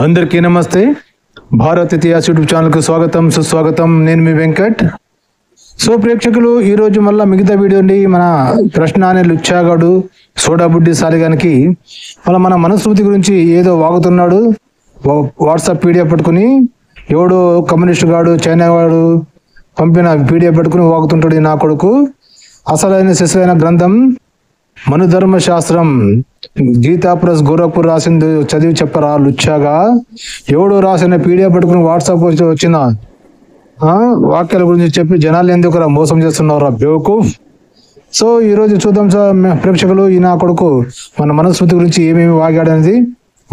అందరికీ నమస్తే. భారత్ ఇతిహాస్ యూట్యూబ్ ఛానల్కి స్వాగతం, సుస్వాగతం. నేను మీ వెంకట్. సో ప్రేక్షకులు, ఈరోజు మళ్ళీ మిగతా వీడియోని మన ప్రశ్న అనే లుచ్చాగాడు సోడాబుడ్డి సాలిగానికి మన మనస్మృతి గురించి ఏదో వాగుతున్నాడు. వాట్సాప్ పీడిఎఫ్ పట్టుకుని ఎవడో కమ్యూనిస్ట్ గాడు చైనా వాడు పంపిన పీడిఎఫ్ పట్టుకుని వాగుతుంటాడు. నా కొడుకు అసలైన శిశులైన గ్రంథం మనుధర్మ శాస్త్రం గీతా ప్లస్ గోరఖ్పూర్ రాసింది చదివి చెప్పరా లుచ్చాగా. ఎవడో రాసిన పీడిఎఫ్ పట్టుకుని వాట్సాప్ వచ్చిన వాక్యాల గురించి చెప్పి జనాలు ఎందుకు మోసం చేస్తున్నారా బేవకూఫ్. సో ఈరోజు చూద్దాం సార్ ప్రేక్షకులు, ఈ నా కొడుకు మన మనస్మృతి గురించి ఏమేమి వాగాడనేది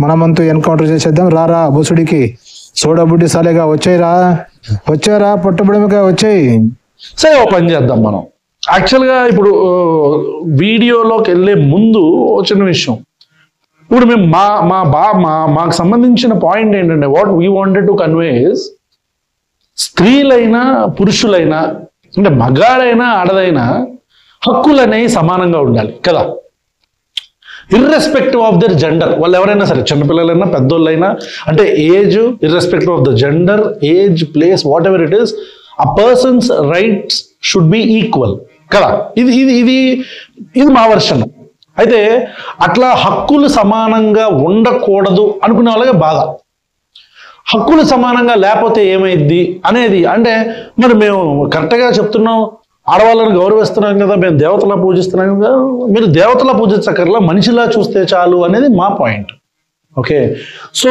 మనమంతా ఎన్కౌంటర్ చేసేద్దాం. రారా బొసుడికి సోడాబుడ్డి సాలేగా వచ్చారా పట్టుబడిగా వచ్చాయి. సరే, ఓ పని చేద్దాం మనం. యాక్చువల్గా ఇప్పుడు వీడియోలోకి వెళ్ళే ముందు చిన్న విషయం. ఇప్పుడు మేము మాకు సంబంధించిన పాయింట్ ఏంటంటే, what we wanted to convey is, స్త్రీలైనా పురుషులైనా అంటే మగాడైనా ఆడదైనా హక్కులు అనేవి సమానంగా ఉండాలి కదా, ఇర్రెస్పెక్టివ్ ఆఫ్ దర్ జెండర్. వాళ్ళు ఎవరైనా సరే, చిన్నపిల్లలైనా పెద్దోళ్ళైనా, అంటే age irrespective of the gender, age, place, whatever it is, ఆ persons rights should be equal కదా. ఇది ఇది ఇది ఇది మా వర్షన్. అయితే అట్లా హక్కులు సమానంగా ఉండకూడదు అనుకునే వాళ్ళగా బాధ. హక్కులు సమానంగా లేకపోతే ఏమైద్ది అనేది, అంటే మరి మేము కరెక్ట్గా చెప్తున్నాం, ఆడవాళ్ళని గౌరవిస్తున్నాం కదా, మేము దేవతలా పూజిస్తున్నాం కదా. మీరు దేవతలా పూజించకర్లా, మనిషిలా చూస్తే చాలు అనేది మా పాయింట్. ఓకే, సో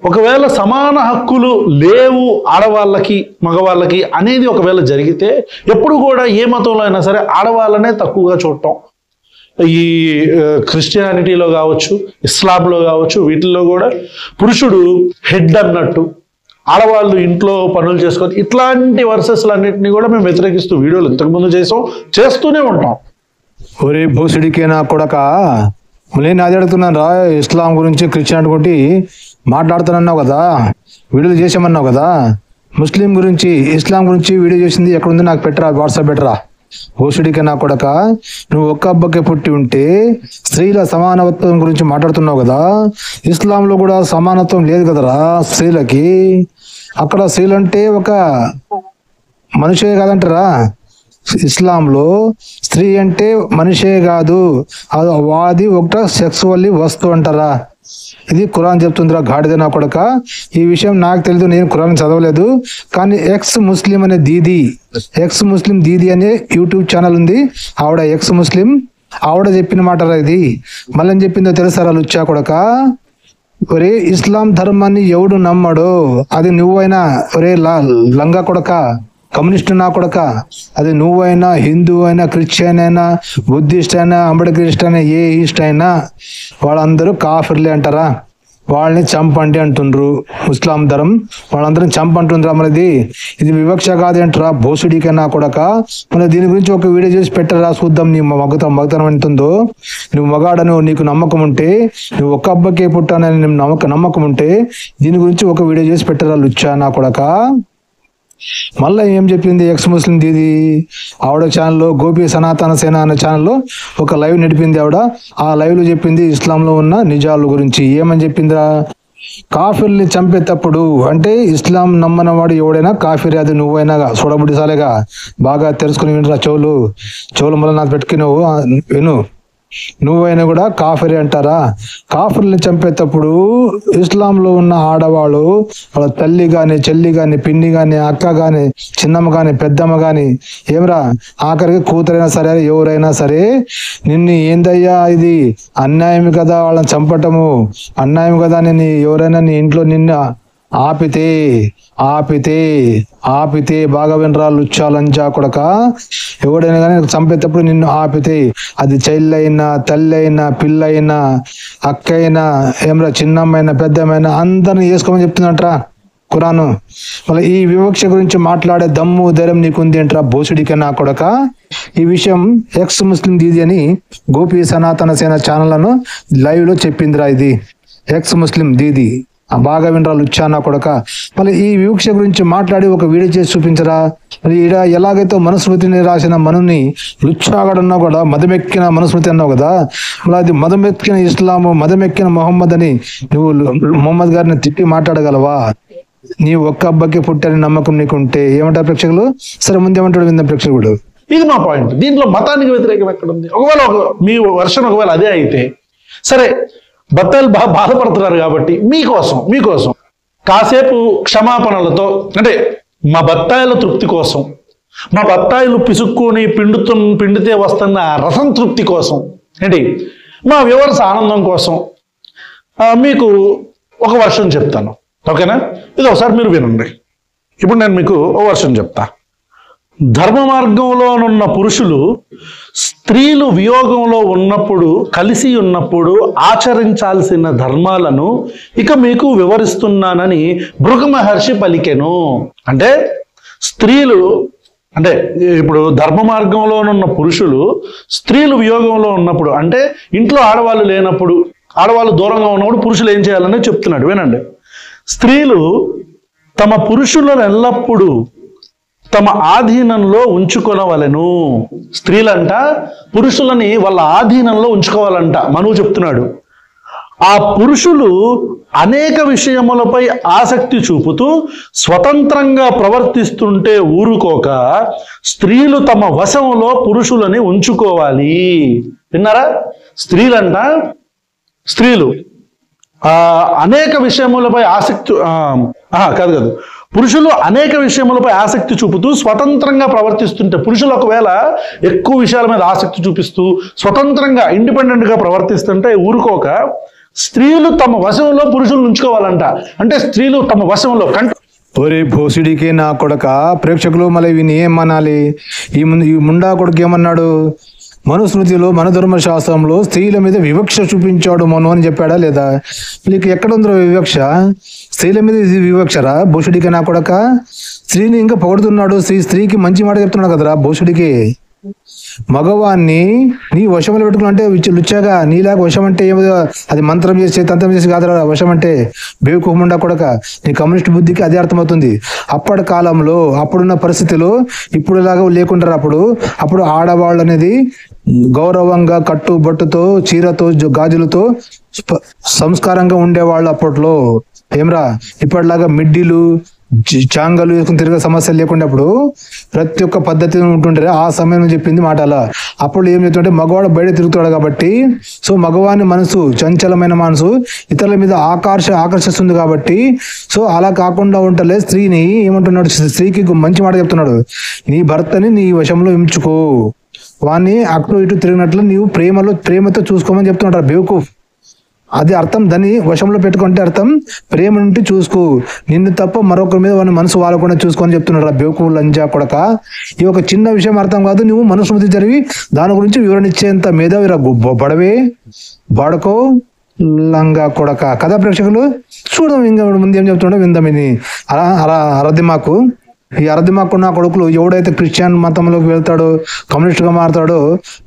ఒకవేళ సమాన హక్కులు లేవు ఆడవాళ్ళకి మగవాళ్ళకి అనేది ఒకవేళ జరిగితే, ఎప్పుడు కూడా ఏ మతంలో అయినా సరే ఆడవాళ్ళనే తక్కువగా చూడటం. ఈ క్రిస్టియానిటీలో కావచ్చు, ఇస్లాంలో కావచ్చు, వీటిల్లో కూడా పురుషుడు హెడ్ అన్నట్టు, ఆడవాళ్ళు ఇంట్లో పనులు చేసుకొని, ఇట్లాంటి వర్సెస్లన్నింటినీ కూడా మేము వ్యతిరేకిస్తూ వీడియోలు ఇంతకుముందు చేస్తూనే ఉంటాం. ఒరే భూసుడికే నా కొడక, నేను అది అడుగుతున్నాను రా. ఇస్లాం గురించి క్రిస్టియానిటీ గురించి మాట్లాడుతానన్నావు కదా, వీడియోలు చేసామన్నావు కదా. ముస్లిం గురించి ఇస్లాం గురించి వీడియో చేసింది ఎక్కడుంది నాకు పెట్టరా, వాట్సాప్ పెట్టరా. భూసుడికే నా కొడక, నువ్వు ఒక్క అబ్బకే పుట్టి ఉంటే స్త్రీల సమానత్వం గురించి మాట్లాడుతున్నావు కదా. ఇస్లాంలో కూడా సమానత్వం లేదు కదరా స్త్రీలకి. అక్కడ స్త్రీలు అంటే ఒక మనిషే కాదంటారా. ఇస్లాంలో స్త్రీ అంటే మనిషే కాదు, అది ఒక సెక్సువల్లీ వస్తువు అంటారా. ఇది ఖురాన్ చెప్తుందిరా గాడిద నా కొడక. ఈ విషయం నాకు తెలియదు, నేను ఖురాన్ చదవలేదు. కానీ ఎక్స్ ముస్లిం అనే దీదీ అనే యూట్యూబ్ ఛానల్ ఉంది. ఆవిడ ఎక్స్ ముస్లిం, ఆవిడ చెప్పిన మాట ఇది. మళ్ళీ చెప్పిందో తెలుసారా లుచ్చా కొడక. ఒరే ఇస్లాం ధర్మాన్ని ఎవడు నమ్మడో అది నువ్వైనా, ఒరే లంగా కొడక, కమ్యూనిస్ట్ నా కొడక, అది నువ్వైనా, హిందూ అయినా, క్రిస్టియన్ అయినా, బుద్ధిస్ట్ అయినా, అంబేద్కరిస్ట్ అయినా, ఏ ఈస్ట్ అయినా, వాళ్ళందరూ కాఫిర్లే అంటారా. వాళ్ళని చంపండి అంటుండ్రు. ఇస్లాం ధర్మం వాళ్ళందరం చంపంటుండ్రా. మనది ఇది వివక్ష కాదేంటరా భోసుడికే నా కొడక. మన దీని గురించి ఒక వీడియో చేసి పెట్టరా, చూద్దాం నీ మగతనం ఎంతుందో. నువ్వు మగాడను నీకు నమ్మకం ఉంటే, నువ్వు ఒక్క అబ్బకే పుట్టానని నమ్మకం ఉంటే దీని గురించి ఒక వీడియో చేసి పెట్టరా లుచ్చా నా కొడక. మళ్ళీ ఏం చెప్పింది ఎక్స్ ముస్లిం దీది, ఆవిడ ఛానల్లో గోపి సనాతన సేన అనే ఛానల్లో ఒక లైవ్ నడిపింది ఆవిడ. ఆ లైవ్ లో చెప్పింది ఇస్లాంలో ఉన్న నిజాల గురించి. ఏమని చెప్పిందిరా, కాఫీర్ని చంపేటప్పుడు అంటే ఇస్లాం నమ్మనవాడు ఎవడైనా కాఫీర్, అది నువ్వైనా సోడబుడ్డి సాలేగా బాగా తెలుసుకుని వినరా. చెవులు మళ్ళీ నాకు పెట్టుకుని విను. నువ్వైనా కూడా కాఫిరే అంటారా. కాఫిర్ని చంపేటప్పుడు ఇస్లాంలో ఉన్న ఆడవాళ్ళు వాళ్ళ తల్లి గాని, చెల్లి గాని, పిన్ని గాని, అక్క గాని, చిన్నమ్మ గాని, పెద్దమ్మ గాని, ఏమరా ఆఖరికి కూతురైనా సరే, ఎవరైనా సరే, నిన్ను ఏందయ్యా ఇది అన్యాయం కదా, వాళ్ళని చంపటము అన్యాయం కదా, నేను ఎవరైనా నీ ఇంట్లో నిన్ను ఆపితే బాగా వినరా లుచ్చా లంచా కొడక. ఎవడైనా కానీ చంపేటప్పుడు నిన్ను ఆపితే, అది చెల్లి అయినా, తల్లి అయినా, పిల్ల అయినా, అక్క అయినా, ఏమరా చిన్నమ్మైనా, పెద్దమ్మైనా అందరిని వేసుకోమని చెప్తుందంటరా ఖురాను. మళ్ళీ ఈ వివక్ష గురించి మాట్లాడే దమ్ము ధైర్యం నీకుంది అంటరా భోసుడికే నా కొడక. ఈ విషయం ఎక్స్ ముస్లిం దీది అని గోపి సనాతన సేన ఛానళ్లను లైవ్ లో చెప్పిందిరా. ఇది ఎక్స్ ముస్లిం దీది బాగా వినరా లుచ్చా నా కొడక. మళ్ళీ ఈ వివక్ష గురించి మాట్లాడి ఒక వీడియో చేసి చూపించరా. మరి ఈడ ఎలాగైతే మనుస్మృతిని రాసిన మనుని లుచ్చాగడన్నావు కూడా, మదమెక్కిన మనుస్మృతి అన్నావు కదా, మళ్ళీ అది మదమెక్కిన ఇస్లాము, మదమెక్కిన మొహమ్మద్ అని నువ్వు మొహమ్మద్ గారిని తిట్టి మాట్లాడగలవా? నీ ఒక్క అబ్బకి పుట్టని నమ్మకం నీకుంటే ఏమంటారు ప్రేక్షకులు? సరే, ముందేమంటాడు విందాం ప్రేక్షకుడు. ఇది మా పాయింట్. దీంట్లో మతానికి వ్యతిరేకం ఎక్కడ ఉంది? ఒకవేళ మీ వర్షన్ ఒకవేళ అదే అయితే సరే, బత్తాయిలు బాధపడుతున్నారు కాబట్టి మీకోసం కాసేపు క్షమాపణలతో, అంటే మా బత్తాయిల తృప్తి కోసం, మా బత్తాయిలు పిసుక్కొని పిండితే వస్తున్న రసం తృప్తి కోసం, ఏంటి మా వ్యూవర్స్ ఆనందం కోసం మీకు ఒక వర్షం చెప్తాను. ఓకేనా? ఇది ఒకసారి మీరు వినండి. ఇప్పుడు నేను మీకు ఒక వర్షం చెప్తా. ధర్మ మార్గంలోనున్న పురుషులు స్త్రీలు వియోగంలో ఉన్నప్పుడు, కలిసి ఉన్నప్పుడు ఆచరించాల్సిన ధర్మాలను ఇక మీకు వివరిస్తున్నానని భృగ మహర్షి పలికెను. అంటే స్త్రీలు, అంటే ఇప్పుడు ధర్మ మార్గంలోనున్న పురుషులు స్త్రీలు వియోగంలో ఉన్నప్పుడు, అంటే ఇంట్లో ఆడవాళ్ళు లేనప్పుడు, ఆడవాళ్ళు దూరంగా ఉన్నప్పుడు పురుషులు ఏం చేయాలని చెప్తున్నాడు. వినండి. స్త్రీలు తమ పురుషులను ఎల్లప్పుడూ తమ ఆధీనంలో ఉంచుకొనవలెను. స్త్రీలంట పురుషులని వాళ్ళ ఆధీనంలో ఉంచుకోవాలంట మనువు చెప్తున్నాడు. ఆ పురుషులు అనేక విషయములపై ఆసక్తి చూపుతూ స్వతంత్రంగా ప్రవర్తిస్తుంటే ఊరుకోక స్త్రీలు తమ వశంలో పురుషులని ఉంచుకోవాలి. విన్నారా? స్త్రీలు అనేక విషయములపై పురుషులు అనేక విషయములపై ఆసక్తి చూపుతూ స్వతంత్రంగా ప్రవర్తిస్తుంటే, పురుషులు ఒకవేళ ఎక్కువ విషయాల మీద ఆసక్తి చూపిస్తూ స్వతంత్రంగా ఇండిపెండెంట్గా ప్రవర్తిస్తుంటే ఊరుకోక స్త్రీలు తమ వశంలో పురుషులను ఉంచుకోవాలంట. అంటే స్త్రీలు తమ వశంలో ఒరే భోసుడికి నా కొడక. ప్రేక్షకులు మళ్ళీ వీని ఏమనాలి? ఈ ముండా కొడుకు ఏమన్నాడు? మనుస్మృతిలో, మన ధర్మశాస్త్రంలో స్త్రీల మీద వివక్ష చూపించాడు మను అని చెప్పాడా లేదా? నీకు ఎక్కడ ఉందో వివక్ష? స్త్రీల మీద ఇది వివక్షరా భూషుడికి నా కొడక? స్త్రీని ఇంకా పొగడుతున్నాడు. స్త్రీకి మంచి మాట చెప్తున్నాడు కదరా భూషుడికి. మగవాన్ని నీ వశంలో పెట్టుకున్నంటే లుచ్చాగా, నీలాగా వశం అంటే ఏమో అది మంత్రం చేసి తంత్రం చేసి కాదురా వశం అంటే. బేవకూఫుండా కొడక, నీ కమ్యూనిస్ట్ బుద్ధికి అదే అర్థమవుతుంది. అప్పటి కాలంలో, అప్పుడున్న పరిస్థితిలో ఇప్పుడులాగా లేకుండా అప్పుడు ఆడవాళ్ళు అనేది గౌరవంగా కట్టుబట్టుతో, చీరతో, గాజులతో సంస్కారంగా ఉండేవాళ్ళు అప్పట్లో. ఏమ్రా ఇప్పటిలాగా మిడ్డీలు, చాంగలు వేసుకుని తిరిగే సమస్యలు లేకుండా అప్పుడు ప్రతి ఒక్క పద్ధతి ఉంటుండే. ఆ సమయం చెప్పింది మాట అలా. అప్పుడు ఏం చెప్తుంటే మగవాడు బయట తిరుగుతాడు కాబట్టి, సో మగవాని మనసు, చంచలమైన మనసు ఇతరుల మీద ఆకర్షిస్తుంది కాబట్టి, సో అలా కాకుండా ఉంటలే స్త్రీని ఏమంటున్నాడు? స్త్రీకి మంచి మాట చెప్తున్నాడు. నీ భర్తని నీ వశంలో ఉంచుకో, వాడిని అటు ఇటు తిరిగినట్లు నీవు ప్రేమతో చూసుకోమని చెప్తున్నాడు బేవకూఫ్. అది అర్థం. దాన్ని వశంలో పెట్టుకుంటే అర్థం ప్రేమ నుండి చూసుకో, నిన్ను తప్ప మరొకరి మీద వాడిని మనసు వాలకుండా చూసుకొని చెప్తున్నాడు బేవకూఫ్ లంజా కొడక. ఈ ఒక చిన్న విషయం అర్థం కాదు. నువ్వు మనుస్మృతి జరిగి దాని గురించి వివరణ ఇచ్చేంత మేధావి బడకో లంగా కొడక కదా. ప్రేక్షకులు చూడడం ఇంకా ముందు ఏం చెప్తున్నాడో విందాం. ఇది అరదిమాకు. ఈ అరదిమాకు నా కొడుకులు ఎవడైతే క్రిస్టియన్ మతంలోకి వెళ్తాడో, కమ్యూనిస్ట్గా మారుతాడో,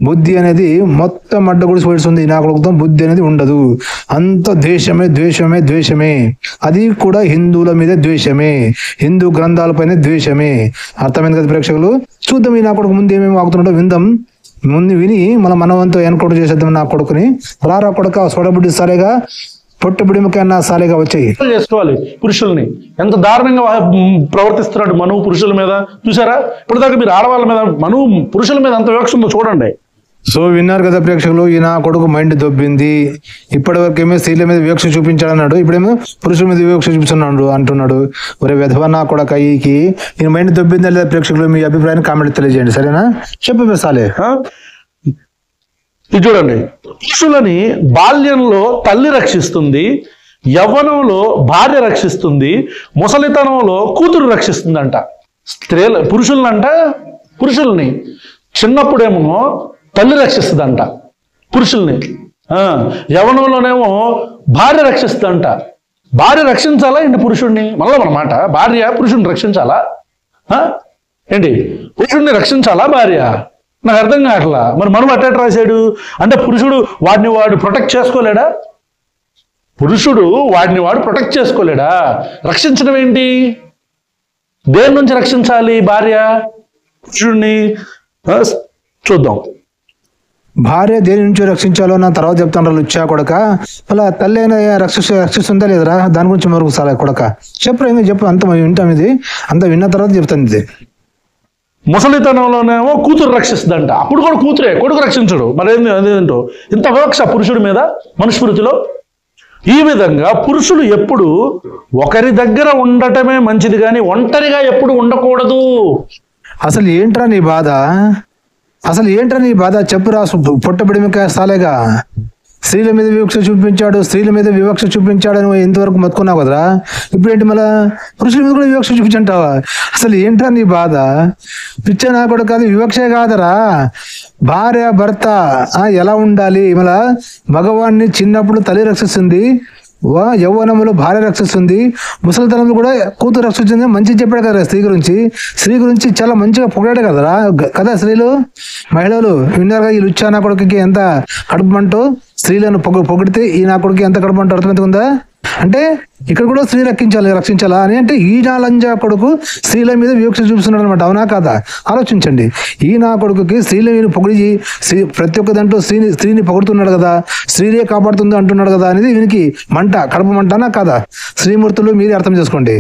బుద్ధి అనేది మొత్తం అడ్డగుడిసి పెడుతుంది. నా కొడుకుతో బుద్ధి అనేది ఉండదు. అంత ద్వేషమే. అది కూడా హిందువుల మీద ద్వేషమే, హిందూ గ్రంథాలపైన ద్వేషమే. అర్థమైంది కదా ప్రేక్షకులు? చూద్దాం ఈ నా కొడుకు ముందు ఏమేమి వాగుతున్నాడో విందాం. ముందు విని మనవంతో ఎన్కౌంటర్ చేసేద్దాం నా కొడుకుని. రారా కొడుక, సోడబుడ్డి సరేగా, పొట్టుబుడికన్నా సాలేగా వచ్చాయి. చేసుకోవాలి పురుషుల్ని. ఎంత దారుణంగా ప్రవర్తిస్తున్నాడు మనువు పురుషుల మీద. చూసారా? ఇప్పటిదాకా మీరు ఆడవాళ్ళ మీద, మనువు పురుషుల మీద ఎంత వివక్ష ఉందో చూడండి. సో విన్నారు కదా ప్రేక్షకులు, ఈ నా కొడుకు మైండ్ దొబ్బింది. ఇప్పటి వరకు ఏమో స్త్రీల మీద వివక్ష చూపించాడు అన్నాడు, ఇప్పుడేమో పురుషుల మీద వివక్ష చూపిస్తున్నాడు అంటున్నాడు. ఒరే వెధవ నా కొడక, ఈ మైండ్ దొబ్బిందా లేదా? ప్రేక్షకులు మీ అభిప్రాయాన్ని కామెంట్ తెలియజేయండి. సరేనా? చెప్పే సాలే. ఇది చూడండి. పురుషులని బాల్యంలో తల్లి రక్షిస్తుంది, యవ్వనంలో భార్య రక్షిస్తుంది, ముసలితనంలో కూతురు రక్షిస్తుందంట. పురుషుల్ని చిన్నప్పుడేమో తల్లి రక్షిస్తుందంట పురుషుల్ని, యవ్వనంలోనేమో భార్య రక్షిస్తుందంట. భార్య రక్షించాలా ఏంటి పురుషుడిని? మళ్ళీ అన్నమాట, భార్య పురుషుడిని రక్షించాలా ఏంటి? పురుషుడిని రక్షించాలా భార్య? నాకు అర్థం కావట్లా. మరి మనం అట్టేట్ రాశాడు అంటే పురుషుడు వాడు ప్రొటెక్ట్ చేసుకోలేడా? పురుషుడు వాడిని వాడు ప్రొటెక్ట్ చేసుకోలేడా? రక్షించడం ఏంటి? దేని నుంచి రక్షించాలి భార్య పురుషుడిని? చూద్దాం. భార్య దేని నుంచి రక్షించాలో నా తర్వాత చెప్తాను లుచ్చా కొడక. అలా తల్లి అయినా రక్షిస్తుందా లేదురా? దాని గురించి మరొక సాలా కొడక చెప్పరా, ఏమి చెప్పు, అంత వింటాం, ఇది అంత విన్న తర్వాత చెప్తాను. ఇది ముసలితనంలోనేమో కూతురు రక్షిస్తుందంట, అప్పుడు కూడా కూతురే, కొడుకు రక్షించడు. మరేంది అదేంటో ఇంత వివక్ష పురుషుడి మీద మనుస్మృతిలో. ఈ విధంగా పురుషులు ఎప్పుడు ఒకరి దగ్గర ఉండటమే మంచిది కానీ ఒంటరిగా ఎప్పుడు ఉండకూడదు. అసలు ఏంట్రా నీ బాధ? అసలు ఏంట్రా నీ బాధ చెప్పురా. పొట్టబిడిమిక సాలేగా స్త్రీల మీద వివక్ష చూపించాడు, స్త్రీల మీద వివక్ష చూపించాడు అని ఎంతవరకు మతుకున్నావు కదరా. ఇప్పుడు ఏంటి మళ్ళా పురుషుల మీద కూడా వివక్ష చూపించంటావా? అసలు ఏంట్రా నీ బాధ? పిచ్చ నా కూడా కాదు, వివక్షే కాదరా. భార్య భర్త ఎలా ఉండాలి? మళ్ళా మగవాడిని చిన్నప్పుడు తల్లి రక్షిస్తుంది, యౌవనంలో భార్య రక్షిస్తుంది, ముసలితనంలో కూడా కూతురు రక్షిస్తుంది. మంచిగా చెప్పాడు కదా స్త్రీ గురించి. స్త్రీ గురించి చాలా మంచిగా పొగిడాడు కదరా కదా. స్త్రీలు మహిళలు విన్నారుగా, ఈ లుచ్చా నా కొడుకుకి ఎంత కడుపుమంటూ స్త్రీలను పొగిడితే ఈ నా కొడుకు ఎంత కడుపుమంటూ అర్థమవుతుందా? అంటే ఇక్కడ కూడా స్త్రీ రక్షించాలా అని అంటే ఈ నా లంజా కొడుకు స్త్రీల మీద వివక్ష చూపిస్తున్నాడు అనమాట. అవునా కాదా? ఆలోచించండి. ఈ నా కొడుకుకి స్త్రీల మీద పొగిడి ప్రతి ఒక్క దాంట్లో స్త్రీని పొగుడుతున్నాడు కదా, స్త్రీలే కాపాడుతుంది అంటున్నాడు కదా అనేది వీనికి మంట, కడుపు మంటనా కాదా? శ్రీమూర్తులు మీరే అర్థం చేసుకోండి.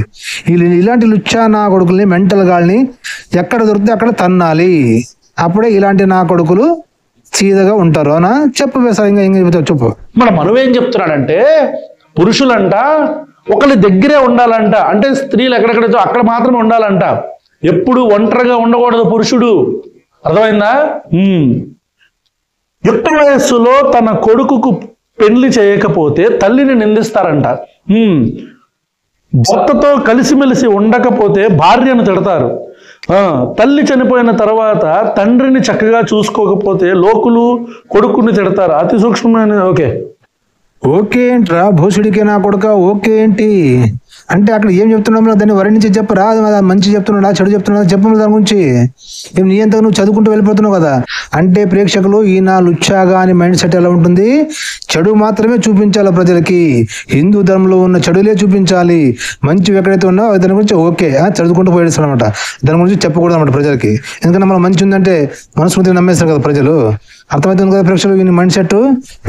ఇలాంటి లుచ్చా నా కొడుకుల్ని, మెంటల్ గాల్ని ఎక్కడ దొరికితే అక్కడ తన్నాలి. అప్పుడే ఇలాంటి నా కొడుకులు చీదగా ఉంటారు. అవునా? చెప్పు ఇంకా చెప్పు. మన మనవేం చెప్తున్నాడంటే పురుషులంట ఒకరి దగ్గరే ఉండాలంట, అంటే స్త్రీలు ఎక్కడెక్కడో అక్కడ మాత్రమే ఉండాలంట, ఎప్పుడు ఒంటరిగా ఉండకూడదు పురుషుడు. అర్థమైందా? యుక్త వయస్సులో తన కొడుకుకు పెళ్లి చేయకపోతే తల్లిని నిందిస్తారంట. భర్తతో కలిసిమెలిసి ఉండకపోతే భార్యను తిడతారు. తల్లి చనిపోయిన తర్వాత తండ్రిని చక్కగా చూసుకోకపోతే లోకులు కొడుకుని తిడతారు. అతి సూక్ష్మమైన ఓకే ఏంట్రా భూషుడికే నా కొడుక? ఓకే ఏంటి అంటే అక్కడ ఏం చెప్తున్నామో దాన్ని వర్ణించి చెప్పరా. మంచి చెప్తున్నాడా, చెడు చెప్తున్నాడా చెప్పు దాని గురించి. నీ ఎంత నువ్వు చదువుకుంటూ వెళ్ళిపోతున్నావు కదా. అంటే ప్రేక్షకులు ఈ నా లుచ్చాగా అని మైండ్ సెట్ ఎలా ఉంటుంది? చెడు మాత్రమే చూపించాలి ప్రజలకి. హిందూ ధర్మంలో ఉన్న చెడులే చూపించాలి, మంచి ఎక్కడైతే ఉన్నావో దాని గురించి ఓకే చదువుకుంటూ పోయేస్తాడు అనమాట. దాని గురించి చెప్పకూడదు అనమాట ప్రజలకి. ఎందుకంటే మనం మంచి ఉందంటే మనస్మృతిని నమ్మేస్తారు కదా ప్రజలు. అర్థమవుతుంది కదా ప్రేక్షకులు ఈ మైండ్ సెట్,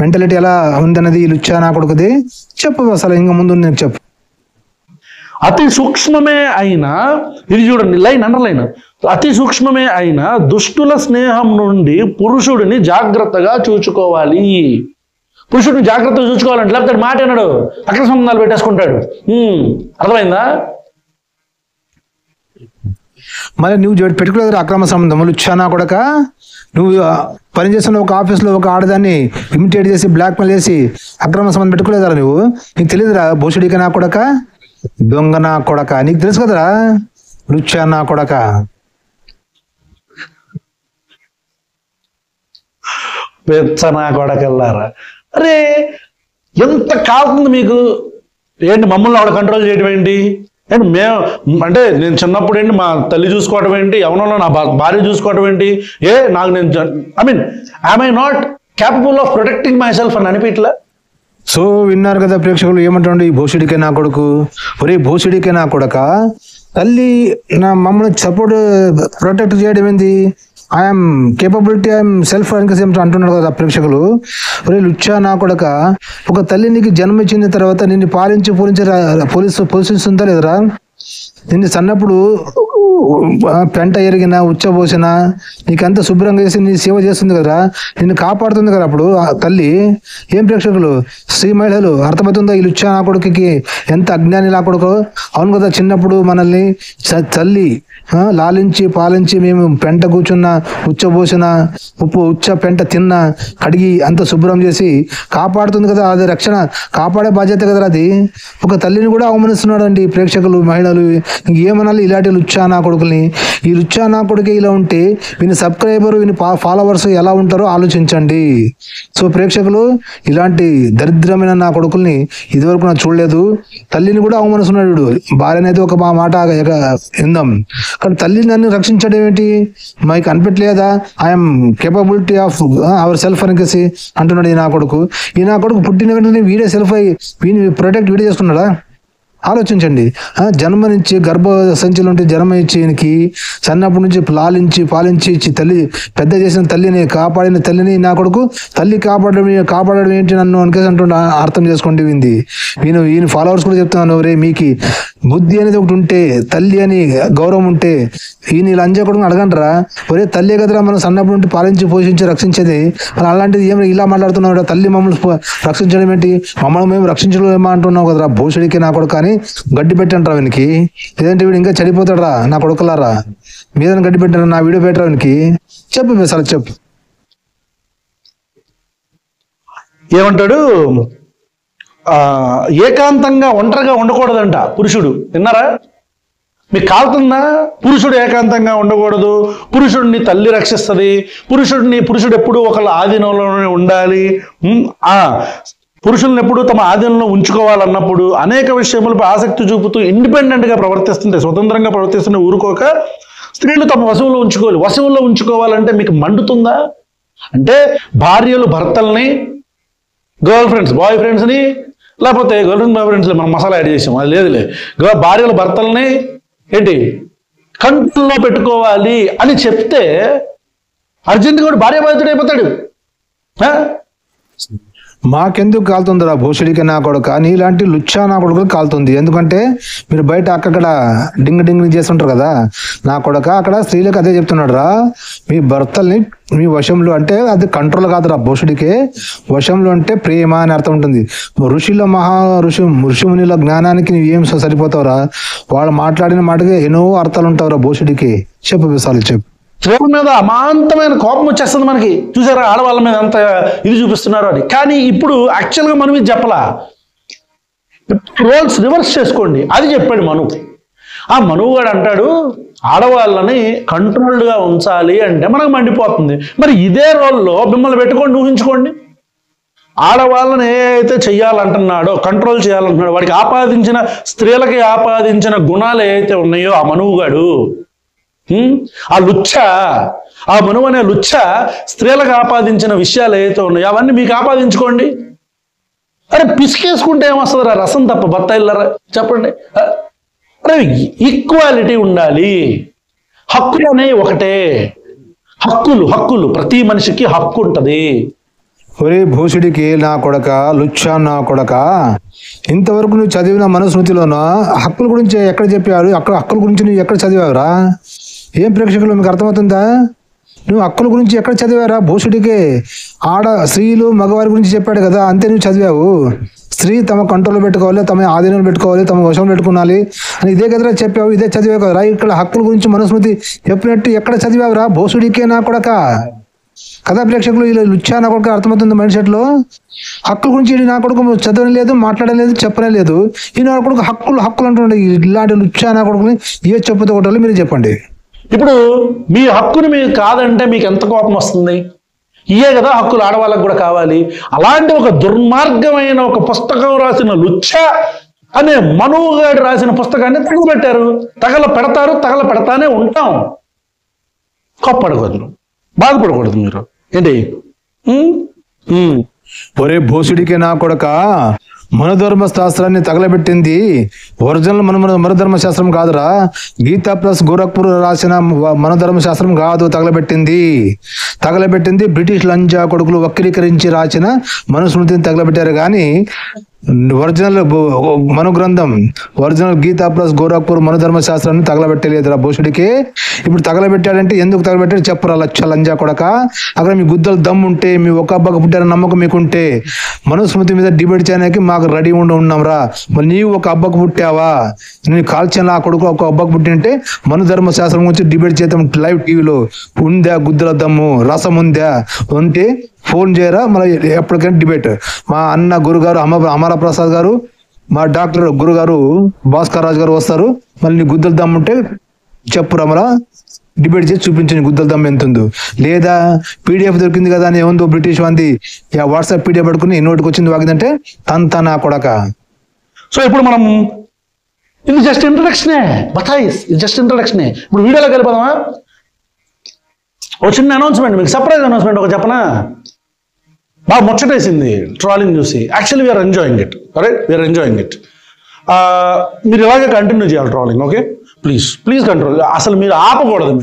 మెంటాలిటీ ఎలా ఉందన్నది ఈ లుచ్చా నా కొడుకుది. చెప్పు అసలు ఇంకా ముందు నేను చెప్పు. అతి సూక్ష్మమే అయినా, ఇది చూడండి లైన్ అండర్లైన్, అతి సూక్ష్మమే అయినా దుష్టుల స్నేహం నుండి పురుషుడిని జాగ్రత్తగా చూచుకోవాలి. పురుషుడిని జాగ్రత్తగా చూసుకోవాలంటే లేకపోతే మాట అన్నాడు అక్రమ సంబంధాలు పెట్టేసుకుంటాడు. అర్థమైందా? మరి నువ్వు పెట్టుకోలేదు అక్రమ సంబంధములు చాలా కొడక. నువ్వు పనిచేస్తున్న ఒక ఆఫీస్లో ఒక ఆడదాన్ని ఇమిటేట్ చేసి బ్లాక్మెయిల్ చేసి అక్రమ సంబంధం పెట్టుకోలేదురా నువ్వు? నీకు తెలియదురా భూషుడికి నా కొడక, దొంగ నా కొడక? నీకు తెలుసు కదరా లుచ్చా నా కొడక. పెచ్చ నా కొడకల్లారా, అరే ఎంత కాలుతుంది మీకు ఏంటి? మమ్మల్ని ఆవిడ కంట్రోల్ చేయడం ఏంటి? అండ్ అంటే నేను చిన్నప్పుడు ఏంటి మా తల్లి చూసుకోవడం ఏంటి, ఎవరిలో నా భార్య చూసుకోవడం ఏంటి? నాకు నేను I mean not capable of protecting my self అని అనిపించలే. సో విన్నారు కదా ప్రేక్షకులు ఏమంటాడు ఈ భూషుడికే నా కొడుకు. ఒరే భూషుడికే నా కొడక, తల్లి నా మమ్మల్ని సపోర్ట్ ప్రొటెక్ట్ చేయడం ఏంది? ఐఎమ్ కేపబిలిటీ, ఐఎమ్ సెల్ఫ్ అంటున్నాడు కదా ప్రేక్షకులు. ఒరే లుచ్చా నా కొడక, ఒక తల్లి నీకు జన్మ ఇచ్చిన తర్వాత నిన్ను పోషిస్తుందా లేదురా? నిన్ను సన్నప్పుడు పెంట ఎరిగిన ఉచ్చబోసిన నీకంతా శుభ్రంగా చేసి నీ సేవ చేస్తుంది కదా, నిన్ను కాపాడుతుంది కదా అప్పుడు తల్లి. ఏం ప్రేక్షకులు స్త్రీ మహిళలు అర్థమవుతుందా ఈ లుచ్చా నా కొడుకుకి ఎంత అజ్ఞాని నా కొడుకు? అవును కదా, చిన్నప్పుడు మనల్ని తల్లి లాలించి పాలించి మేము పెంట కూర్చున్న ఉచ్చబోసిన ఉచ్చ పెంట తిన్న కడిగి అంత శుభ్రం చేసి కాపాడుతుంది కదా, అది రక్షణ కాపాడే బాధ్యత కదా అది. ఒక తల్లిని కూడా అవమానిస్తున్నాడు అండి ప్రేక్షకులు మహిళలు. ఏమనాలి ఇలాంటి లుచ్చా నా కొడుకుల్ని. ఈ లుచ్చా నా కొడుకు ఇలా ఉంటే వీని సబ్స్క్రైబర్ వీని ఫాలోవర్స్ ఎలా ఉంటారో ఆలోచించండి. సో ప్రేక్షకులు, ఇలాంటి దరిద్రమైన నా కొడుకుల్ని ఇదివరకు నాకు చూడలేదు. తల్లిని కూడా అవమానిస్తున్నాడు వీడు. భార్యనైతే ఒక మాట విందాం, కానీ తల్లిని నన్ను రక్షించడం ఏంటి, మైక్ అనిపెట్టలేదా, I am capability of our self అనేసి అంటున్నాడు ఈ నా కొడుకు. ఈ నా కొడుకు పుట్టిన వెంటనే వీడే సెల్ఫ్ అయ్యి వీని ప్రొటెక్ట్ వీడే చేసుకున్నాడా? ఆలోచించండి. జన్మ నుంచి గర్భ సంచిలో ఉంటే జన్మ ఇచ్చి ఈయనకి చిన్నప్పటి నుంచి పాలించి ఇచ్చి తల్లి పెద్ద చేసిన తల్లిని కాపాడిన తల్లిని నా కొడుకు తల్లి కాపాడడం ఏంటి నన్ను అనికేసి అంటుండే. అర్థం చేసుకోండి. ఈయన ఫాలోవర్స్ కూడా చెప్తున్నాను, రే మీకు బుద్ధి అనేది ఒకటి ఉంటే, తల్లి అని గౌరవం ఉంటే ఈయన ఇలా అంజే కొడుకుని అడగంటారా? ఒరే తల్లి కదరా మనం సన్నప్పటి నుండి పాలించి పోషించి రక్షించేది, మరి అలాంటిది ఏం ఇలా మాట్లాడుతున్నావు? తల్లి మమ్మల్ని రక్షించడం ఏంటి, మమ్మల్ని మేము రక్షించడం అంటున్నావు కదరా భూషుడికి నా కొడుకు అని గడ్డి పెట్టంటారా వీనికి? లేదంటే వీడు ఇంకా చెడిపోతాడరా నా కొడుకులారా, మీద గడ్డి పెట్టారా, నా వీడియో పెట్టరా వీనికి? చెప్పు సార్ చెప్పు. ఏమంటాడు, ఏకాంతంగా ఒంటరిగా ఉండకూడదంట పురుషుడు. విన్నారా? మీకు కాలుతుందా? పురుషుడు ఏకాంతంగా ఉండకూడదు, పురుషుడిని తల్లి రక్షిస్తుంది, పురుషుడు ఎప్పుడు ఒకళ్ళ ఆధీనంలోనే ఉండాలి, పురుషులను ఎప్పుడు తమ ఆధీనంలో ఉంచుకోవాలన్నప్పుడు అనేక విషయములపై ఆసక్తి చూపుతూ ఇండిపెండెంట్గా ప్రవర్తిస్తుంటే, స్వతంత్రంగా ప్రవర్తిస్తుంటే ఊరుకోక స్త్రీలు తమ వశంలో ఉంచుకోవాలంటే మీకు మండుతుందా? అంటే భార్యలు భర్తల్ని, గర్ల్ ఫ్రెండ్స్ బాయ్ ఫ్రెండ్స్ని, లేకపోతే గర్ల్ ఫ్రెండ్స్ బాయ్ ఫ్రెండ్స్లో మనం మసాలా యాడ్ చేసాం, అది లేదులే, భార్యలు భర్తల్ని ఏంటి కంట్రోల్లో పెట్టుకోవాలి అని చెప్తే అర్జెంటుగా కూడా భార్య బాధితుడు అయిపోతాడు. మాకెందుకు కాలుతుందిరా భూషుడికి నా కొడుకు, నీలాంటి లుచ్చా నా కొడుకు కాలుతుంది. ఎందుకంటే మీరు బయట అక్కడ డింగ్ చేస్తుంటారు కదా నా కొడుక, అక్కడ స్త్రీలకు అదే చెప్తున్నాడు రా, మీ భర్తల్ని మీ వశంలో, అంటే అది కంట్రోల్ కాదురా భూషుడికే, వశంలో అంటే ప్రేమ అని అర్థం ఉంటుంది. ఋషిమునిల జ్ఞానానికి నువ్వేం సరిపోతావురా, వాళ్ళు మాట్లాడిన మాటకి ఎన్నో అర్థాలు ఉంటావురా భూషుడికి. చెప్పు విశాలు చెప్పు. స్త్రీల మీద అమాంతమైన కోపం వచ్చేస్తుంది మనకి. చూసారా ఆడవాళ్ళ మీద అంత ఇది చూపిస్తున్నారు అని. కానీ ఇప్పుడు యాక్చువల్గా మనం ఇది చెప్పలా, రోల్స్ రివర్స్ చేసుకోండి. అది చెప్పాడు మనువు. ఆ మనువు గారు అంటాడు ఆడవాళ్ళని కంట్రోల్డ్గా ఉంచాలి అంటే మనకు మండిపోతుంది. మరి ఇదే రోల్లో మిమ్మల్ని పెట్టుకోండి, ఊహించుకోండి. ఆడవాళ్ళని ఏదైతే చెయ్యాలంటున్నాడో, కంట్రోల్ చేయాలంటున్నాడో, వాడికి స్త్రీలకి ఆపాదించిన గుణాలు ఏవైతే ఉన్నాయో ఆ మనువుగాడు, ఆ మనువు అనే లుచ్చ స్త్రీలకు ఆపాదించిన విషయాలు ఏవైతే ఉన్నాయో అవన్నీ మీకు ఆపాదించుకోండి. అరే పిసికేసుకుంటే ఏమొస్తుందిరా, రసం తప్ప బత్తాయిల్లరా చెప్పండి. అరే ఈక్వాలిటీ ఉండాలి, హక్కులు అనేవి ఒకటే, హక్కులు ప్రతి మనిషికి హక్కు ఉంటది. ఒరే భూషుడికి నా కొడక, లుచ్చా నా కొడక, ఇంతవరకు నువ్వు చదివిన మనుస్మృతిలోనూ హక్కుల గురించి ఎక్కడ చెప్పారు? హక్కుల గురించి నువ్వు ఎక్కడ చదివావురా? ఏం ప్రేక్షకులు మీకు అర్థమవుతుందా? నువ్వు హక్కుల గురించి ఎక్కడ చదివారా? భూషుడికే స్త్రీలు మగవారి గురించి చెప్పాడు కదా, అంతే నువ్వు చదివావు. స్త్రీ తమ కంట్రోల్లో పెట్టుకోవాలి, తమ ఆధీనంలో పెట్టుకోవాలి, తమ వశంలో పెట్టుకోవాలి అని ఇదే కదరా చెప్పావు, ఇదే చదివావు కదరా. ఇక్కడ హక్కుల గురించి మనుస్మృతి చెప్పినట్టు ఎక్కడ చదివావురా? భూషుడికే నా కొడక కదా. ప్రేక్షకులు ఇలా లుచ్చా నా కొడుకు అర్థమవుతుంది మైండ్ సెట్ లో. హక్కుల గురించి నా కొడుకు చదవడం లేదు, మాట్లాడడం లేదు, చెప్పడం లేదు. ఈ నా కొడుకు హక్కులు అంటుండే. ఇలాంటి లుచ్చా నా కొడుకుని ఏ చెప్పుతో కొట్టాలి మీరు చెప్పండి. ఇప్పుడు మీ హక్కుని మీరు కాదంటే మీకు ఎంత కోపం వస్తుంది? ఇయే కదా హక్కులు ఆడవాళ్ళకు కూడా కావాలి. అలాంటి ఒక దుర్మార్గమైన ఒక పుస్తకం రాసిన లుచ్చ అనే మనువు గారు రాసిన పుస్తకాన్ని తగలపెడతానే ఉంటాం. కోప్పడకూడదు, బాధపడకూడదు. మీరు ఏంటి? ఒరే భూషుడికి నా కొడక, మనధర్మ శాస్త్రాన్ని తగలబెట్టింది ఒరిజినల్ మనధర్మ శాస్త్రం కాదురా. గీతా ప్లస్ గోరఖ్పూర్ రాసిన మనధర్మ శాస్త్రం కాదు తగలబెట్టింది బ్రిటిష్ లంజా కొడుకులు వక్రీకరించి రాసిన మనుస్మృతిని తగలబెట్టారు. కానీ ఒరిజినల్ మనుగ్రంథం, ఒరిజినల్ గీతా ప్లస్ గోరఖ్పూర్ మనధర్మ శాస్త్రాన్ని తగలబెట్టలేదురా భూషుడికి. ఇప్పుడు తగలబెట్టాడంటే ఎందుకు తగలబెట్టాడు చెప్పరా లంజా కొడక. అక్కడ మీ గుద్దలు దమ్ము ఉంటే, మీ ఒక అబ్బకు పుట్టారని నమ్మకం మీకుంటే మనుస్మృతి మీద డిబేట్ చేయడానికి మాకు రెడీ ఉన్నాం రా. మరి నీవు ఒక అబ్బకు పుట్టావా? నేను కాల్చిన ఆ కొడుకు ఒక అబ్బకు పుట్టింటే మనధర్మ శాస్త్రం గురించి డిబేట్ చేద్దాం లైవ్ టీవీలో. ఉందా గుద్దల దమ్ము, రసం ఉందా? ఉంటే ఫోన్ చేయరా, మళ్ళీ ఎప్పటికైనా డిబేట్. మా అన్న గురుగారు అమరప్రసాద్ గారు, మా డాక్టర్ గురుగారు భాస్కర్ రాజు గారు వస్తారు. మళ్ళీ నీ గుద్దలు దమ్ముంటే చెప్పు రమరా, డిబేట్ చేసి చూపించండి గుద్దల దమ్ము ఎంత ఉందో. లేదా పీడిఎఫ్ దొరికింది కదా అని ఏముందో బ్రిటిష్ వంది వాట్సాప్ పీడిఎఫ్ పడుకుని నోటికి వచ్చింది వాగిందంటే తంత నా కొడక. సో ఇప్పుడు మనం ఇది జస్ట్ ఇంట్రడక్షనే, బతాయిస్ ఇది జస్ట్ ఇంట్రడక్షనే. ఇప్పుడు వీడియోలోకి వెళ్ళిపోదామా? ఒక చిన్న అనౌన్స్మెంట్, మీకు సర్ప్రైజ్ అనౌన్స్మెంట్ ఒక చెప్పనా? బాగా ముచ్చటేసింది ట్రాలింగ్ చూసి. Actually we're enjoying it, right? We're enjoying it. మీరు ఇలాగే కంటిన్యూ చేయాలి ట్రాలింగ్, ఓకే? Please control. అసలు మీరు ఆపకూడదు.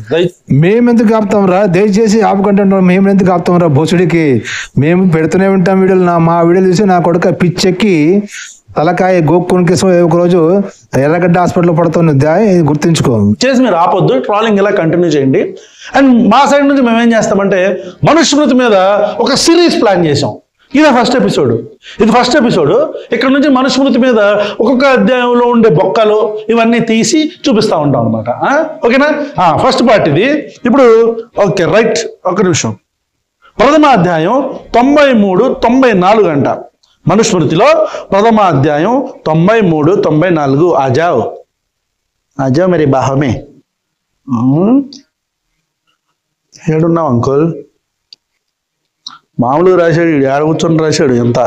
మేమెందుకు ఆపుతాం రా, దయచేసి ఆపుకుంటాం. మేము ఎందుకు ఆపుతాం రా భోసుడికి? మేము పెడుతూనే ఉంటాం వీడియోలు. మా వీడియోలు చూసి నా కొడుక పిచ్చెక్కి తలకాయ గోక్కునికి ఒకరోజు ఎర్రగడ్డ హాస్పిటల్లో పడుతుంది, గుర్తుంచుకో. చేసి మీరు ఆపొద్దు, ట్రాలింగ్ ఇలా కంటిన్యూ చేయండి. అండ్ మా సైడ్ నుంచి మేము ఏం చేస్తామంటే మనుస్మృతి మీద ఒక సిరీస్ ప్లాన్ చేసాం. ఇది ఫస్ట్ ఎపిసోడ్. ఇక్కడ నుంచి మనుస్మృతి మీద ఒక్కొక్క అధ్యాయంలో ఉండే బొక్కలు ఇవన్నీ తీసి చూపిస్తూ ఉంటాం అనమాట. ఓకేనా? ఫస్ట్ పార్ట్ ఇది. ఇప్పుడు ఓకే రైట్, ఒక నిమిషం. ప్రథమ అధ్యాయం 93, 94 అంట మనుస్మృతిలో. ప్రథమ అధ్యాయం 93, 94. ఆజావ్ మరి బాహమే. ఏడున్నావు అంకుల్? మామూలుగా రాశాడు, ఏడ కూర్చొని రాశాడు ఎంత.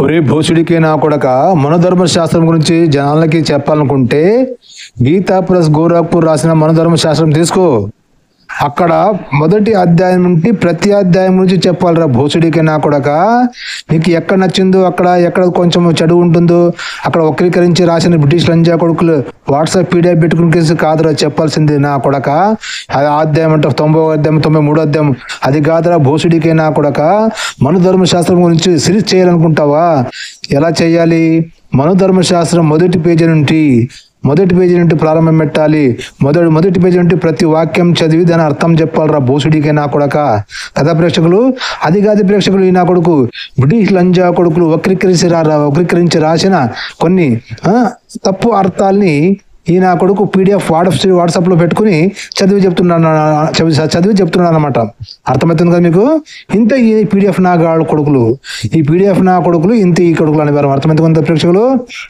ఒరే భోసుడికి నా కొడక, మనోధర్మ శాస్త్రం గురించి జనాలకి చెప్పాలనుకుంటే గీతా ప్లస్ గోరఖ్పూర్ రాసిన మనోధర్మ శాస్త్రం తీసుకో. అక్కడ మొదటి అధ్యాయం నుండి ప్రతి అధ్యాయం నుంచి చెప్పాలిరా భోసుడికి నా కొడక. నీకు ఎక్కడ నచ్చిందో అక్కడ, ఎక్కడ కొంచెం చెడు ఉంటుందో అక్కడ వక్రీకరించి రాసిన బ్రిటిష్ లంజా కొడుకులు వాట్సాప్ పీడిఎఫ్ పెట్టుకుని కాదురా చెప్పాల్సింది నా కొడక. అది అధ్యాయం అంటే 90వ అధ్యాయం, 93వ అధ్యాయం అది కాదురా భోసుడికి నా కొడక. మనోధర్మ శాస్త్రం గురించి సిరీస్ చేయాలనుకుంటావా? ఎలా చేయాలి? మనోధర్మ శాస్త్రం మొదటి పేజీ నుండి ప్రారంభం పెట్టాలి. మొదటి పేజీ నుండి ప్రతి వాక్యం చదివి దాని అర్థం చెప్పాలరా భోసుడికే నా కొడక. కథా ప్రేక్షకులు, అది కాదు ప్రేక్షకులు, ఈ నా కొడుకు బ్రిటిష్ లంజా కొడుకులు వక్రీకరించి రాసిన కొన్ని తప్పు అర్థాలని ఈ నా కొడుకు పీడిఎఫ్ వాట్సాప్లో పెట్టుకుని చదివి చెప్తున్నాను అనమాట. అర్థమవుతుంది కదా మీకు? ఇంత ఈ పీడిఎఫ్ నా కొడుకులు ఇంత ఈ కొడుకులు అనేవారు. అర్థమవుతుంది ప్రేక్షకులు?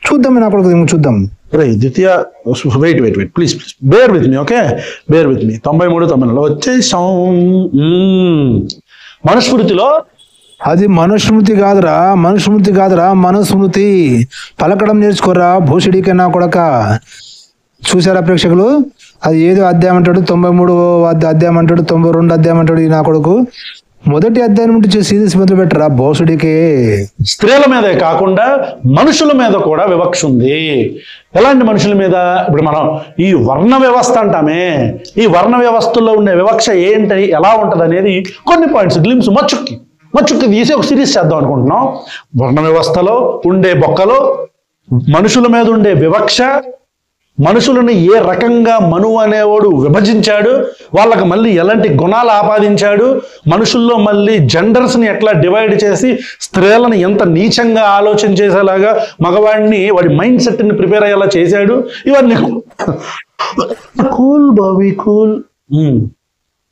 చూద్దాం నా కొడుకు, చూద్దాం. ద్వితీయ wait please bear with me, okay? Bear with me. 93, 94 వచ్చేసాం. మనుస్మృతిలో అది మనుస్మృతి కాదురా, మనుస్మృతి పలకడం నేర్చుకోరా భూషుడికే నా కొడక. చూసారా ప్రేక్షకులు? అది ఏదో అధ్యాయం అంటాడు, 93వ అధ్యాయం అంటాడు, 92 అధ్యాయం అంటాడు ఈ నా కొడుకు. మొదటి అధ్యాయం నుండి సిరీస్ మొదలు పెట్టరా భోసుడికే. స్త్రీల మీదే కాకుండా మనుషుల మీద కూడా వివక్ష ఉంది. ఎలాంటి మనుషుల మీద? ఇప్పుడు మనం ఈ వర్ణ వ్యవస్థ అంటామే, ఈ వర్ణ వ్యవస్థలో ఉండే వివక్ష ఏంటి, ఎలా ఉంటది అనేది కొన్ని పాయింట్స్ గ్లిమ్స్ మచ్చుక్కి తీసి ఒక సిరీస్ చేద్దాం అనుకుంటున్నాం. వర్ణ వ్యవస్థలో ఉండే బొక్కలో, మనుషుల మీద ఉండే వివక్ష, మనుషులను ఏ రకంగా మనువు అనేవాడు విభజించాడు, వాళ్ళకి మళ్ళీ ఎలాంటి గుణాలు ఆపాదించాడు, మనుషుల్లో మళ్ళీ జెండర్స్ని ఎట్లా డివైడ్ చేసి స్త్రీలను ఎంత నీచంగా ఆలోచన చేసేలాగా మగవాడిని వాడి మైండ్ సెట్ని ప్రిపేర్ అయ్యేలా చేశాడు. ఇవన్నీ cool Bobby cool.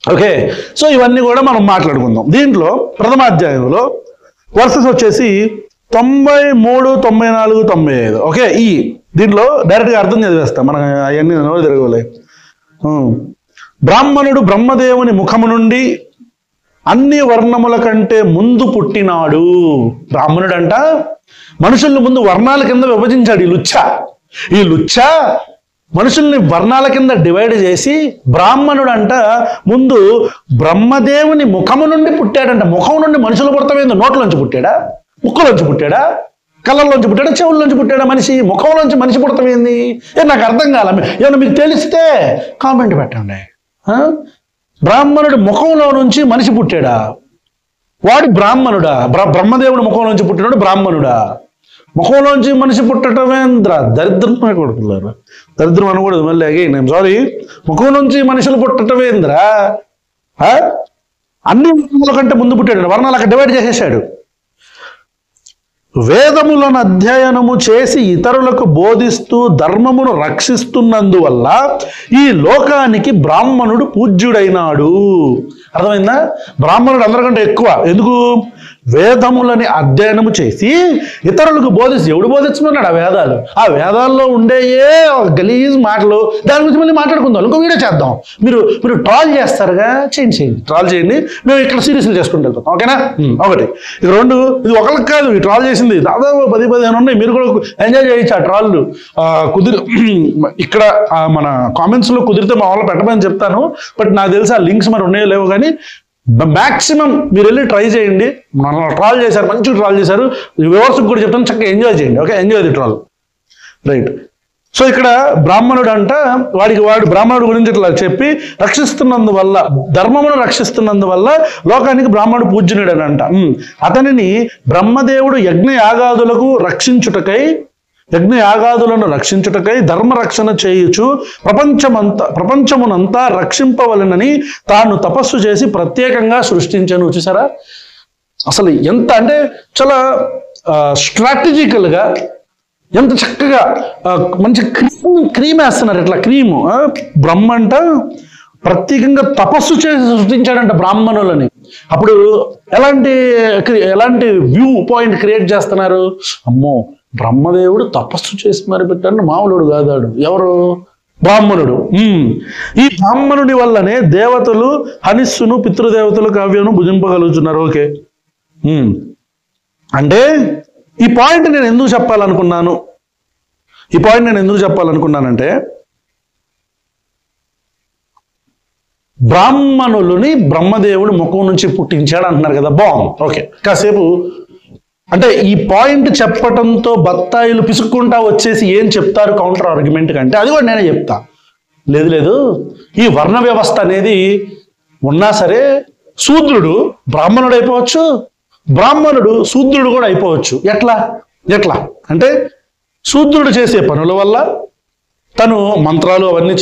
Okay, so ఇవన్నీ కూడా మనం మాట్లాడుకుందాం. దీంట్లో ప్రథమ అధ్యాయంలో వర్సెస్ వచ్చేసి 93, 94, 95. ఓకే, దీంట్లో డైరెక్ట్గా అర్థం చదివేస్తాం, మనం అవన్నీ తిరగలే. బ్రాహ్మణుడు బ్రహ్మదేవుని ముఖము నుండి అన్ని వర్ణముల కంటే ముందు పుట్టినాడు. బ్రాహ్మణుడు అంట మనుషుల్ని ముందు వర్ణాల కింద విభజించాడు. ఈ లుచ్చ మనుషుల్ని వర్ణాల కింద డివైడ్ చేసి బ్రాహ్మణుడు అంట ముందు బ్రహ్మదేవుని ముఖము నుండి పుట్టాడంట. ముఖం నుండి మనుషులు పుడతామేందో, నోట్లోంచి పుట్టాడా, ముక్కులోంచి పుట్టాడా, కళ్ళల్లోంచి పుట్టాడా, చెవుల్లోంచి పుట్టాడా మనిషి? ముఖంలోంచి మనిషి పుడతామేంది? నాకు అర్థం కాల. ఏమన్నా మీకు తెలిస్తే కామెంట్ పెట్టండి. బ్రాహ్మణుడి ముఖంలో నుంచి మనిషి పుట్టాడా? వాడు బ్రాహ్మణుడా? బ్రహ్మదేవుడి ముఖంలోంచి పుట్టినాడు బ్రాహ్మణుడా? ముఖంలోంచి మనిషి పుట్టటమేంద్ర దరిద్రమే కొడుకున్నారు. దరిద్రం అనకూడదు మళ్ళీ, అగైన్ ఐమ్ సారీ. ముఖం నుంచి మనుషులు పుట్టటమేంద్రా? అన్ని వర్ణాల కంటే ముందు పుట్టాడు, వర్ణాలు అక్కడ డివైడ్ చేసేసాడు. వేదములను అధ్యయనము చేసి ఇతరులకు బోధిస్తూ ధర్మమును రక్షిస్తున్నందువల్ల ఈ లోకానికి బ్రాహ్మణుడు పూజ్యుడైనాడు. అర్థమైందా? బ్రాహ్మణుడు అందరికంటే ఎక్కువ. ఎందుకు? వేదములని అధ్యయనము చేసి ఇతరులకు ఎవడు బోధిస్తున్నాడు ఆ వేదాలు? ఆ వేదాల్లో ఉండేయే గలీజ్ మాటలు, దాని గురించి మళ్ళీ మాట్లాడుకుందాం, ఇంకో వీడియో చేద్దాం. మీరు ట్రాల్ చేస్తారుగా, చేయండి, ట్రాల్ చేయండి, మేము ఇక్కడ సీరియస్లు చేసుకుంటూ వెళ్తాం, ఓకేనా? ఒకటి. ఇక రెండు, ఇది ఒకరికి కాదు, ఈ ట్రాల్ చేసింది దాదాపు 10-15 ఉన్నాయి. మీరు కూడా ఎంజాయ్ చేయొచ్చు ఆ ట్రాల్లు. ఇక్కడ మన కామెంట్స్ లో కుదిరితే మా వాళ్ళు పెట్టమని చెప్తాను. బట్ నాకు తెలిసి ఆ లింక్స్ మరి ఉన్నాయో లేవు, కానీ మ్యాక్సిమం మీరు వెళ్ళి ట్రై చేయండి. మనం ట్రాల్ చేశారు, మంచిగా ట్రాల్ చేశారు. వ్యూవర్స్కి కూడా చెప్తాను, చక్కగా ఎంజాయ్ చేయండి, okay? Enjoy the troll, right? So ఇక్కడ బ్రాహ్మణుడు అంట, వాడు బ్రాహ్మణుడు గురించి ఇట్లా చెప్పి రక్షిస్తున్నందువల్ల, ధర్మమును రక్షిస్తున్నందువల్ల లోకానికి బ్రాహ్మణుడు పూజ్యునుడు అని అంట. అతనిని బ్రహ్మదేవుడు యజ్ఞయాగాదులను రక్షించుటకై ధర్మరక్షణ చేయుచు ప్రపంచమునంతా రక్షింపవలెనని తాను తపస్సు చేసి ప్రత్యేకంగా సృష్టించను. చూసారా అసలు ఎంత అంటే చాలా స్ట్రాటజికల్గా, ఎంత చక్కగా మంచి క్రీమ్ వేస్తున్నారు. ఇట్లా క్రీము బ్రహ్మ అంట ప్రత్యేకంగా తపస్సు చేసి సృష్టించాడంట బ్రాహ్మణులని. అప్పుడు ఎలాంటి వ్యూ పాయింట్ క్రియేట్ చేస్తున్నారు? అమ్మో, బ్రహ్మదేవుడు తపస్సు చేసి మరి పెట్టాడు, మామూలుడు కాదాడు. ఎవరు? బ్రాహ్మణుడు. ఈ బ్రాహ్మణుడి వల్లనే దేవతలు హనిస్సును, పితృదేవతలు కావ్యను భుజింపగలుగుతున్నారు. ఓకే, అంటే ఈ పాయింట్ నేను ఎందుకు చెప్పాలనుకున్నానంటే బ్రాహ్మణులని బ్రహ్మదేవుడు ముఖం నుంచి పుట్టించాడు అంటున్నారు కదా, బాగుంది, ఓకే. కాసేపు అంటే ఈ పాయింట్ చెప్పటంతో బత్తాయిలు పిసుక్కుంటా వచ్చేసి ఏం చెప్తారు కౌంటర్ ఆర్గ్యుమెంట్ కంటే, అది కూడా నేనే చెప్తా. లేదు, ఈ వర్ణ వ్యవస్థ అనేది ఉన్నా సరే శూద్రుడు బ్రాహ్మణుడు అయిపోవచ్చు, బ్రాహ్మణుడు శూద్రుడు కూడా అయిపోవచ్చు. ఎట్లా అంటే శూద్రుడు చేసే పనుల వల్ల తను మంత్రాలు అవన్నీ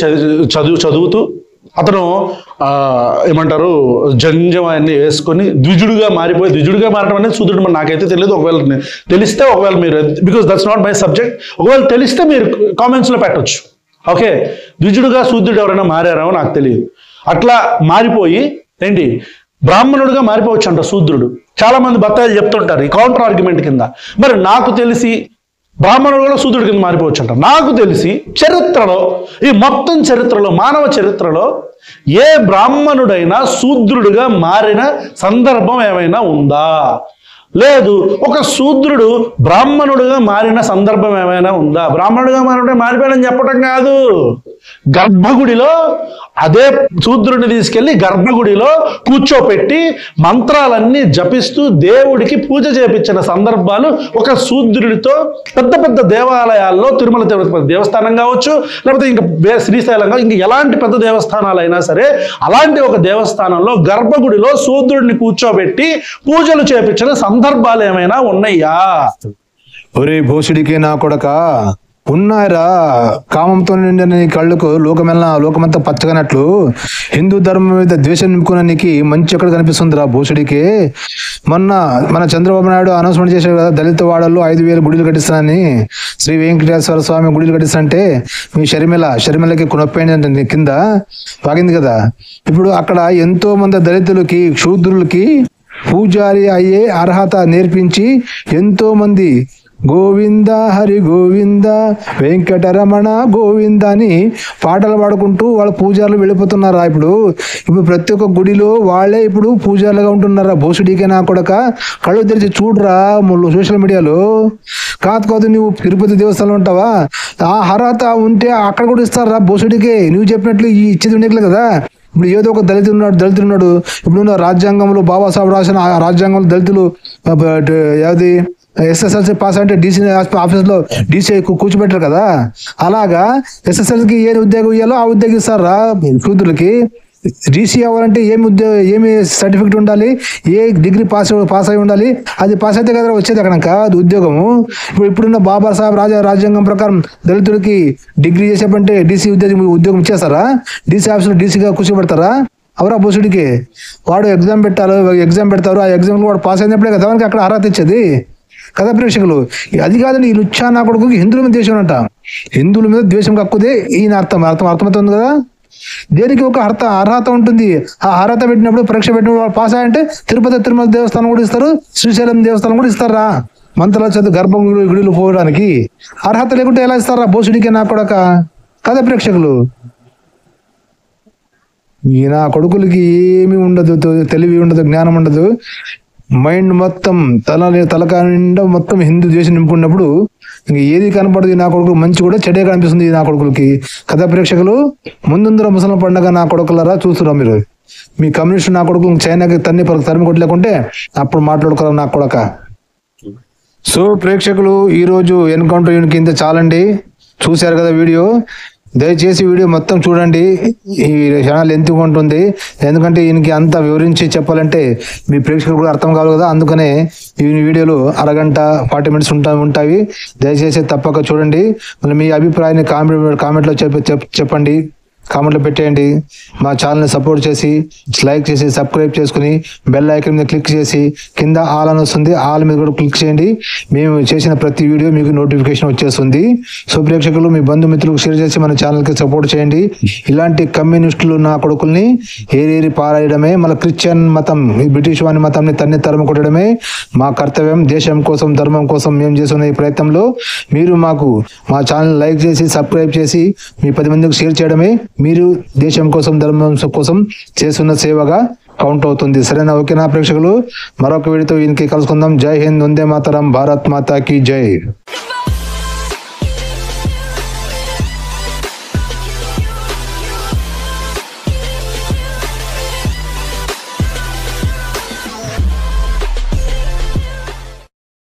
చదువుతూ అతను ఏమంటారు జంజం అన్ని వేసుకొని ద్విజుడుగా మారడం అనేది శూద్రుడు నాకైతే తెలియదు. ఒకవేళ తెలిస్తే, ఒకవేళ మీరు, because that's not my subject, ఒకవేళ తెలిస్తే మీరు కామెంట్స్లో పెట్టొచ్చు, ఓకే? ద్విజుడుగా శూద్రుడు ఎవరైనా మారారో నాకు తెలియదు. అట్లా మారిపోయి ఏంటి బ్రాహ్మణుడిగా మారిపోవచ్చు అంట శూద్రుడు. చాలా మంది బత్తాయిలు చెప్తుంటారు ఈ కౌంటర్ ఆర్గ్యుమెంట్ కింద. మరి నాకు తెలిసి బ్రాహ్మణుడు కూడా శూద్రుడి కింద మారిపోవచ్చు అంట. నాకు తెలిసి ఈ మొత్తం చరిత్రలో, మానవ చరిత్రలో ఏ బ్రాహ్మణుడైనా శూద్రుడిగా మారిన సందర్భం ఏమైనా ఉందా? లేదు. ఒక శూద్రుడు బ్రాహ్మణుడిగా మారిన సందర్భం ఏమైనా ఉందా? బ్రాహ్మణుడిగా మారిపోయాడని చెప్పటం కాదు, గర్భగుడిలో అదే శూద్రుడిని తీసుకెళ్లి గర్భగుడిలో కూర్చోపెట్టి మంత్రాలన్నీ జపిస్తూ దేవుడికి పూజ చేపించిన సందర్భాలు ఒక శూద్రుడితో పెద్ద దేవాలయాల్లో, తిరుమల తిరుపతి దేవస్థానం కావచ్చు, లేకపోతే ఇంకా శ్రీశైలం, ఇంకా ఎలాంటి పెద్ద దేవస్థానాలైనా సరే అలాంటి ఒక దేవస్థానంలో గర్భగుడిలో శూద్రుడిని కూర్చోబెట్టి పూజలు చేపించిన సందర్భాలు ఏమైనా ఉన్నాయా? ఒరే భోసుడికి నా కొడక, ఉన్నారా? కామంతో నిండిన నీ కళ్ళకు లోకమంతా పచ్చగనట్లు హిందూ ధర్మం మీద ద్వేషం నింపుకున్న నీకు మంచి ఎక్కడ కనిపిస్తుందిరా భూషుడికి? మన చంద్రబాబు నాయుడు అనౌన్స్మెంట్ చేశాడు కదా, దళిత వాడల్లో 5,000 గుడిలు కట్టిస్తానని. శ్రీ వెంకటేశ్వర స్వామి గుడిలు కట్టిస్తానంటే మీ షర్మిలకి నొప్పి కింద పాగింది కదా. ఇప్పుడు అక్కడ ఎంతో మంది దళితులకి, శూద్రులకి పూజారి అయ్యే అర్హత నేర్పించి ఎంతో మంది గోవింద హరి గోవింద వెంకటరమణ గోవింద అని పాటలు పాడుకుంటూ వాళ్ళ పూజారులు వెళ్ళిపోతున్నారా? ఇప్పుడు ప్రతి ఒక్క గుడిలో వాళ్ళే ఇప్పుడు పూజారులుగా ఉంటున్నారా? భోసుడికే నా కొడక, కళ్ళు తెరిచి చూడరా సోషల్ మీడియాలో. కాదు నువ్వు తిరుపతి దేవస్థానం ఉంటావా? ఆ అర్హత ఉంటే అక్కడ కూడా ఇస్తారా భోసుడికే? నువ్వు చెప్పినట్లు ఇచ్చేది ఉండేట్లే కదా. ఇప్పుడు ఏదో ఒక దళితుడు ఉన్నాడు. ఇప్పుడు రాజ్యాంగంలో బాబాసాహెబ్ రాసిన రాజ్యాంగంలో దళితులు ఏది ఎస్ఎస్ఎల్సీ పాస్ అంటే డీసీ ఆఫీస్లో డీసీ కూర్చోబెట్టారు కదా. అలాగా ఎస్ఎస్ఎల్సీకి ఏ ఉద్యోగం ఇవ్వాలో ఆ ఉద్యోగం ఇస్తారా శూద్రులకి? డీసీ అవ్వాలంటే ఏమి సర్టిఫికెట్ ఉండాలి, ఏ డిగ్రీ పాస్ అయి ఉండాలి, అది పాస్ అయితే కదా వచ్చేది అక్కడ అది ఉద్యోగము. ఇప్పుడున్న బాబాసాహెబ్ రాజ్యాంగం ప్రకారం దళితులకి డిగ్రీ చేసేపంటే డీసీ ఉద్యోగం ఇచ్చేస్తారా? డీసీ ఆఫీస్లో డీసీగా కూర్చోబెడతారా? అవరా భూషుడికి? వాడు ఎగ్జామ్ పెడతారు, ఆ ఎగ్జామ్లో వాడు పాస్ అయినప్పుడే కదా మనకి అక్కడ అర్హత ఇచ్చేది కదా ప్రేక్షకులు. అది కాదండి, ఈ లుచ్చా నా కొడుకు హిందువుల మీద ద్వేషం అంట. హిందువుల మీద ద్వేషం కక్కుదే ఈయన అర్థమవుతుంది కదా. దేనికి ఒక అర్హత ఉంటుంది. ఆ అర్హత పెట్టినప్పుడు పరీక్ష పెట్టినప్పుడు వాళ్ళు పాస్ అయ్యంటే తిరుమల దేవస్థానం కూడా ఇస్తారు, శ్రీశైలం దేవస్థానం కూడా ఇస్తారా? మంత్రాల చదువు గర్భం గుడిలు పోవడానికి అర్హత లేకుంటే ఎలా ఇస్తారా? బోసుడికి నా కొడక కదా ప్రేక్షకులు. ఈ నా కొడుకులకి ఏమీ ఉండదు, తెలివి ఉండదు, జ్ఞానం ఉండదు. మైండ్ మొత్తం తలకాయ నిండా మొత్తం హిందూ దేశం నింపుకున్నప్పుడు ఇంక ఏది కనపడదు. నా కొడుకు మంచి కూడా చెడే కనిపిస్తుంది నా కొడుకులకి కదా ప్రేక్షకులు. ముందుందర ముసలి పండగ నా కొడుకులరా చూస్తున్నా మీరు. మీ కమ్యూనిస్ట్ నా కొడుకు చైనాకి తరిమి కొట్టలేకుంటే అప్పుడు మాట్లాడుకోరా నా కొడక. సో ప్రేక్షకులు, ఈరోజు ఎన్కౌంటర్ యూనిట్ కింద చాలండి. చూశారు కదా వీడియో. దయచేసి వీడియో మొత్తం చూడండి. ఈ ఛానల్ ఎందుకు ఉంటుంది, ఎందుకంటే ఈయనకి అంత వివరించి చెప్పాలంటే మీ ప్రేక్షకులు కూడా అర్థం కావాలి కదా. అందుకనే ఈ వీడియోలు అరగంట 40 మినిట్స్ ఉంటాయి. దయచేసి తప్పక చూడండి. మళ్ళీ మీ అభిప్రాయాన్ని కామెంట్లో చెప్పండి, కామెంట్లో పెట్టేయండి. మా ఛానల్ని సపోర్ట్ చేసి లైక్ చేసి సబ్స్క్రైబ్ చేసుకుని బెల్ ఐకాన్ మీద క్లిక్ చేసి కింద ఆల్ అని వస్తుంది, ఆల్ మీద కూడా క్లిక్ చేయండి. మేము చేసిన ప్రతి వీడియో మీకు నోటిఫికేషన్ వచ్చేస్తుంది. సో ప్రేక్షకులు, మీ బంధుమిత్రులకు షేర్ చేసి మన ఛానల్కి సపోర్ట్ చేయండి. ఇలాంటి కమ్యూనిస్టులు నా కొడుకుల్ని ఏరేరి పారాయడమే, మన క్రిస్టియన్ మతం, ఈ బ్రిటిష్ వాని మతంని తరిమి కొట్టడమే మా కర్తవ్యం. దేశం కోసం, ధర్మం కోసం మేము చేస్తున్న ఈ ప్రయత్నంలో మీరు మా ఛానల్ లైక్ చేసి సబ్స్క్రైబ్ చేసి మీ 10 మందికి షేర్ చేయడమే మీరు దేశం కోసం, ధర్మం కోసం చేస్తున్న సేవగా కౌంట్ అవుతుంది. సరేనా? ఓకేనా ప్రేక్షకులు? మరొక వీడియోతో ఈయనకి కలుసుకుందాం. జై హింద్, వందే మాతరం, భారత్ మాతా కీ జై.